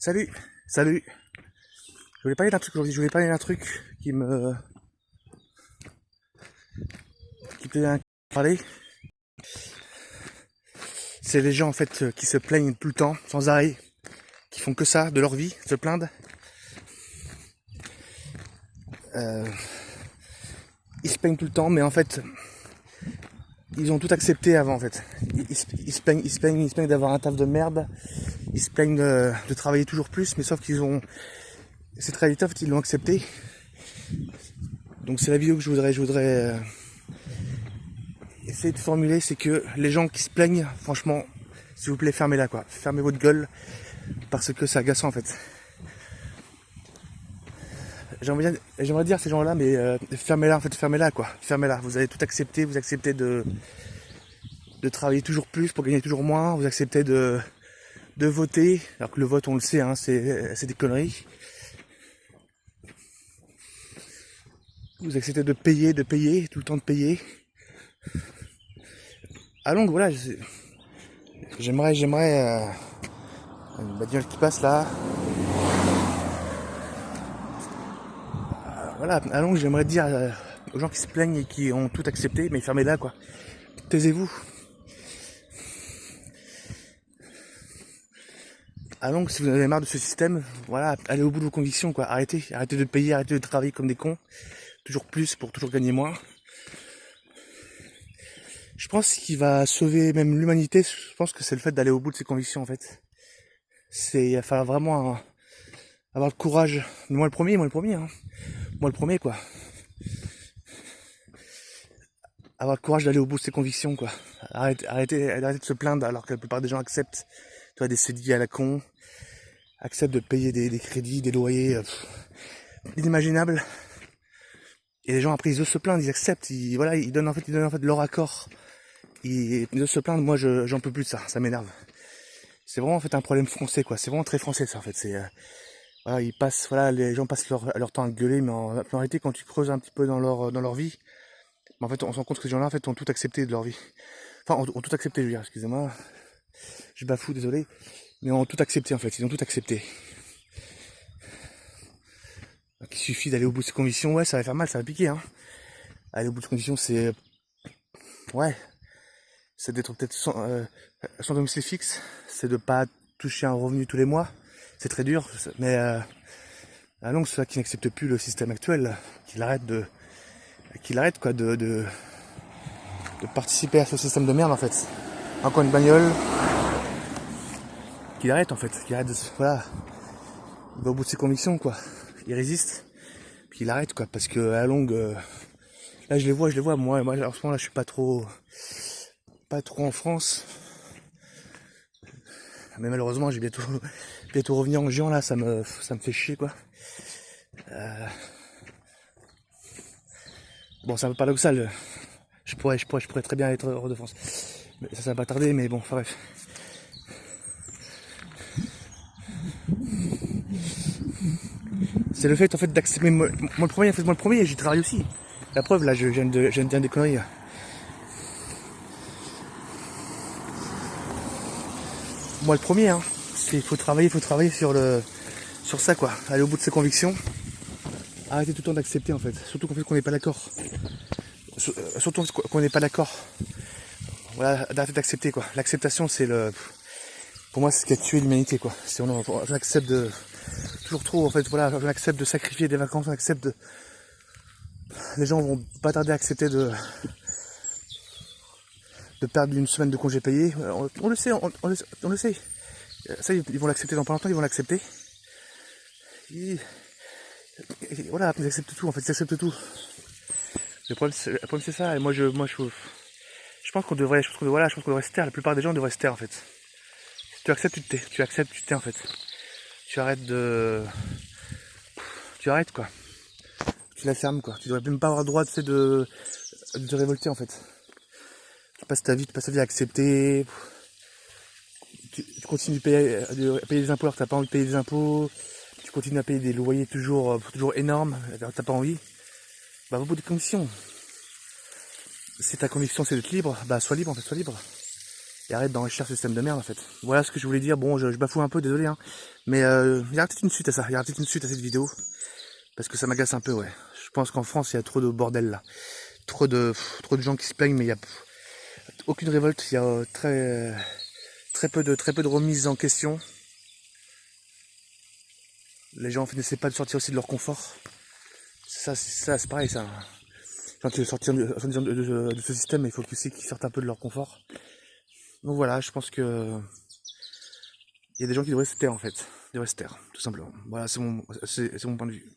Salut, salut. Je voulais parler d'un truc aujourd'hui. Je voulais parler d'un truc qui me plaît parler. C'est les gens en fait qui se plaignent tout le temps, sans arrêt, qui font que ça de leur vie, se plaindre. Ils se plaignent tout le temps, mais en fait, ils ont tout accepté avant en fait. Ils se plaignent d'avoir un taf de merde. Ils se plaignent de travailler toujours plus, mais sauf qu'ils ont cette réalité en fait, ils l'ont accepté. Donc c'est la vidéo que je voudrais essayer de formuler, c'est que les gens qui se plaignent, franchement, s'il vous plaît, fermez-la quoi. Fermez votre gueule, parce que c'est agaçant en fait. J'aimerais dire ces gens-là, mais fermez-la en fait, fermez-la quoi. Fermez-la. Vous avez tout accepté, vous acceptez de travailler toujours plus pour gagner toujours moins, vous acceptez de voter, alors que le vote on le sait, hein, c'est des conneries. Vous acceptez de payer, tout le temps de payer. Ah donc voilà, j'aimerais une bagnole qui passe là. Voilà, allons, j'aimerais dire aux gens qui se plaignent et qui ont tout accepté, mais fermez-la quoi. Taisez-vous. Allons, si vous en avez marre de ce système, voilà, allez au bout de vos convictions quoi. Arrêtez de payer, arrêtez de travailler comme des cons. Toujours plus pour toujours gagner moins. Je pense qu'il va sauver même l'humanité, je pense que c'est le fait d'aller au bout de ses convictions en fait. Il va falloir vraiment avoir le courage. Mais moi le premier, hein. Moi le premier quoi. Avoir le courage d'aller au bout de ses convictions quoi. Arrêtez de se plaindre alors que la plupart des gens acceptent, tu vois, des CDI à la con, acceptent de payer des crédits, des loyers inimaginables. Et les gens après ils osent se plaindre, ils acceptent, ils donnent en fait leur accord. Ils osent se plaindre, moi j'en peux plus de ça, ça m'énerve. C'est vraiment en fait un problème français quoi, c'est vraiment très français ça en fait. Voilà, les gens passent leur temps à gueuler, mais en réalité quand tu creuses un petit peu dans leur vie, en fait on se rend compte que ces gens-là en fait ont tout accepté de leur vie. Enfin ont tout accepté, je veux dire, excusez-moi, je bafoue, désolé, mais ont tout accepté en fait, ils ont tout accepté. Donc, il suffit d'aller au bout de ses convictions, ouais ça va faire mal, ça va piquer hein. Aller au bout de ses convictions c'est d'être peut-être sans domicile fixe, c'est de pas toucher un revenu tous les mois, c'est très dur, mais à longue, ceux qui n'acceptent plus le système actuel, qu'il arrête quoi de participer à ce système de merde en fait. Encore une bagnole, qu'il arrête en fait, voilà, il va au bout de ses convictions quoi, il résiste, puis il arrête quoi, parce que à longue, là je les vois, moi en ce moment là je suis pas trop en France, mais malheureusement j'ai bientôt revenir en juin là, ça me fait chier quoi. Bon, c'est un peu paradoxal. Je pourrais très bien être hors de France. Mais ça va pas tarder, mais bon, enfin bref. C'est le fait en fait d'accepter. Moi le premier, j'y travaille aussi. La preuve, là, je viens de dire des conneries. Moi le premier, hein. Il faut travailler sur ça quoi. Aller au bout de ses convictions. Arrêtez tout le temps d'accepter en fait. Surtout qu'en fait qu'on n'est pas d'accord. Surtout qu'on n'est pas d'accord. Voilà, d'arrêter d'accepter quoi. L'acceptation pour moi c'est ce qui a tué l'humanité quoi. J'accepte toujours trop en fait, voilà, j'accepte de sacrifier des vacances, les gens vont pas tarder à accepter de perdre une semaine de congé payé. On le sait, on le sait. Ça ils vont l'accepter dans pas longtemps, ils vont l'accepter. Et voilà, ils acceptent tout en fait, ils acceptent tout. Le problème c'est ça, et moi je pense qu'on devrait se taire, la plupart des gens devraient se taire en fait. Si tu acceptes, tu te tais en fait. Tu arrêtes quoi. Tu la fermes quoi. Tu devrais même pas avoir le droit de te révolter en fait. Tu passes ta vie à accepter. Tu continues de payer des impôts alors que t'as pas envie de payer des impôts. Tu continues à payer des loyers toujours énormes alors que t'as pas envie. Bah au bout des conditions. Si ta conviction c'est d'être libre, bah sois libre en fait, sois libre. et arrête d'enrichir ce système de merde en fait. Voilà ce que je voulais dire. Bon, je bafoue un peu, désolé, hein. Mais il y aura peut-être une suite à ça, il y aura peut-être une suite à cette vidéo. Parce que ça m'agace un peu, ouais. Je pense qu'en France, il y a trop de bordel là. Trop de gens qui se plaignent, mais il y a aucune révolte. Il y a très peu de remises en question. Les gens n'essaient pas de sortir aussi de leur confort. Ça, c'est pareil, ça. Quand tu veux sortir de ce système, il faut aussi qu'ils sortent un peu de leur confort. Donc voilà, je pense que il y a des gens qui devraient se taire en fait. Ils devraient se taire, tout simplement. Voilà, c'est mon point de vue.